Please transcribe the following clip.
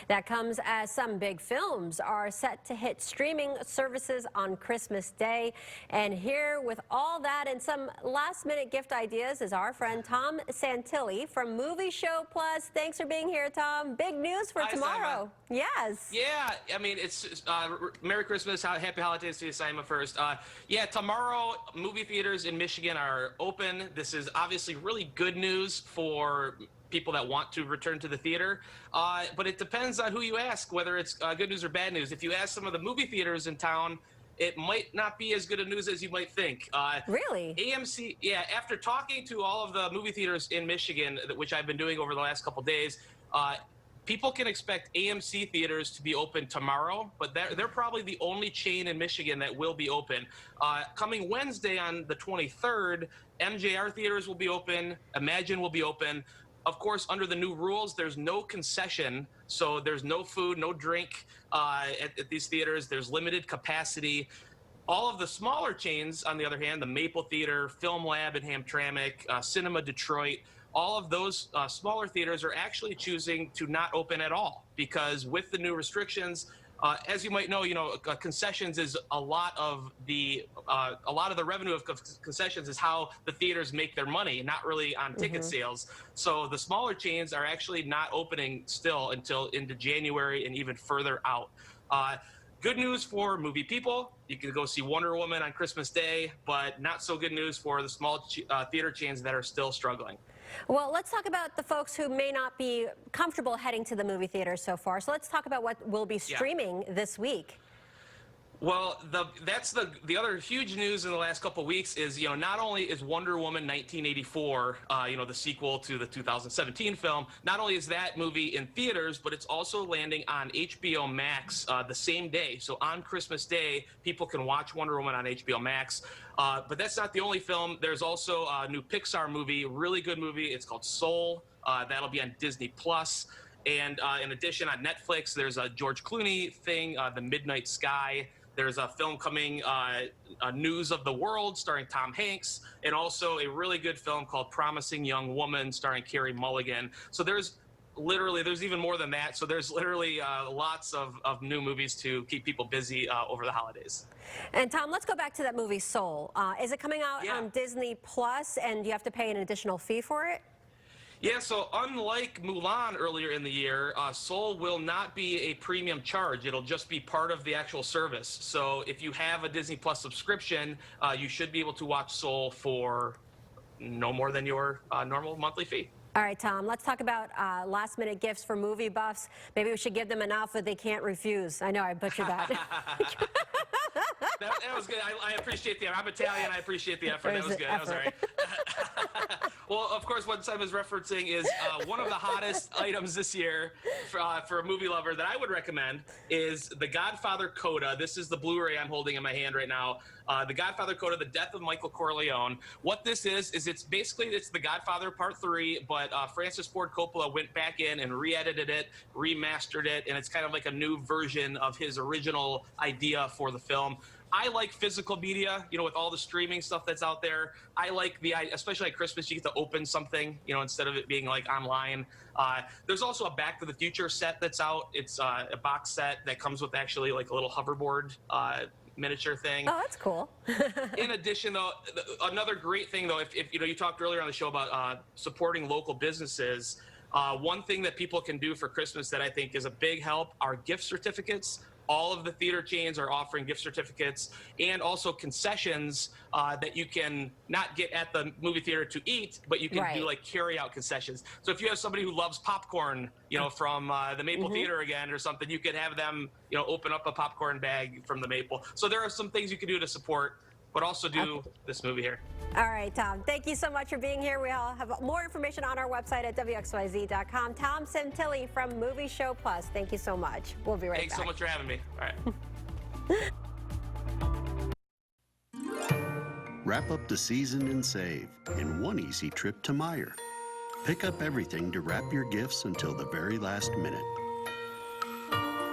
That comes as some big films are set to hit streaming services on Christmas Day. And here with all that and some last-minute gift ideas is our friend Tom Santilli from Movie Show Plus. Thanks for being here, Tom. Big news for tomorrow. Yes. Yeah, I mean, it's Merry Christmas, Happy Holidays to you, Simon, first. Yeah, tomorrow, movie theaters in Michigan are open. This is obviously really good news for people that want to return to the theater, but it depends on who you ask, whether it's good news or bad news. If you ask some of the movie theaters in town, it might not be as good a news as you might think. Really? AMC, yeah, after talking to all of the movie theaters in Michigan, which I've been doing over the last couple days, people can expect AMC theaters to be open tomorrow, but they're probably the only chain in Michigan that will be open. Coming Wednesday on the 23rd, MJR theaters will be open, Imagine will be open. Of course, under the new rules, there's no concession, so there's no food, no drink at these theaters. There's limited capacity. All of the smaller chains, on the other hand, the Maple Theater, Film Lab in Hamtramck, Cinema Detroit, all of those smaller theaters are actually choosing to not open at all because with the new restrictions, as you might know, concessions is a lot of the revenue of concessions is how the theaters make their money, not really on ticket sales. So the smaller chains are actually not opening still until into January and even further out. Good news for movie people. You can go see Wonder Woman on Christmas Day, but not so good news for the small theater chains that are still struggling. Well, let's talk about the folks who may not be comfortable heading to the movie theater so far. So let's talk about what will be streaming this week. Well, that's the other huge news in the last couple of weeks is, not only is Wonder Woman 1984, the sequel to the 2017 film, not only is that movie in theaters, but it's also landing on HBO Max the same day. So on Christmas Day, people can watch Wonder Woman on HBO Max. But that's not the only film. There's also a new Pixar movie, really good movie. It's called Soul. That'll be on Disney Plus. And in addition, on Netflix, there's a George Clooney thing, The Midnight Sky. There's a film coming, News of the World, starring Tom Hanks, and also a really good film called Promising Young Woman, starring Carey Mulligan. So there's even more than that. So there's literally lots of new movies to keep people busy over the holidays. And Tom, let's go back to that movie Soul. Is it coming out on Disney Plus, and do you have to pay an additional fee for it? Yeah, so unlike Mulan earlier in the year, Soul will not be a premium charge. It'll just be part of the actual service. So if you have a Disney Plus subscription, you should be able to watch Soul for no more than your normal monthly fee. All right, Tom, let's talk about last-minute gifts for movie buffs. Maybe we should give them an outfit they can't refuse. I know, I butchered that. That was good. I appreciate the effort. I'm Italian. I appreciate the effort. That was good. That was all right. Well, of course, what Simon's referencing is one of the hottest items this year for a movie lover that I would recommend is The Godfather Coda. This is the Blu-ray I'm holding in my hand right now. The Godfather Coda, The Death of Michael Corleone. What this is it's The Godfather Part 3, but Francis Ford Coppola went back in and re-edited it, remastered it, and it's kind of like a new version of his original idea for the film. I like physical media, with all the streaming stuff that's out there. I like especially at Christmas, you get to open something, instead of it being like online. There's also a Back to the Future set that's out. It's a box set that comes with actually like a little hoverboard miniature thing. Oh, that's cool. In addition, though, another great thing, though, if you talked earlier on the show about supporting local businesses, one thing that people can do for Christmas that I think is a big help are gift certificates. All of the theater chains are offering gift certificates and also concessions that you can not get at the movie theater to eat, but you can do like carry-out concessions. So if you have somebody who loves popcorn, from the Maple Theater again or something, you could have them, open up a popcorn bag from the Maple. So there are some things you can do to support, but also do this movie here. All right, Tom, thank you so much for being here. We all have more information on our website at WXYZ.com. Tom Santilli from Movie Show Plus, thank you so much. We'll be right back. Thanks so much for having me. All right. Wrap up the season and save in one easy trip to Meijer. Pick up everything to wrap your gifts until the very last minute.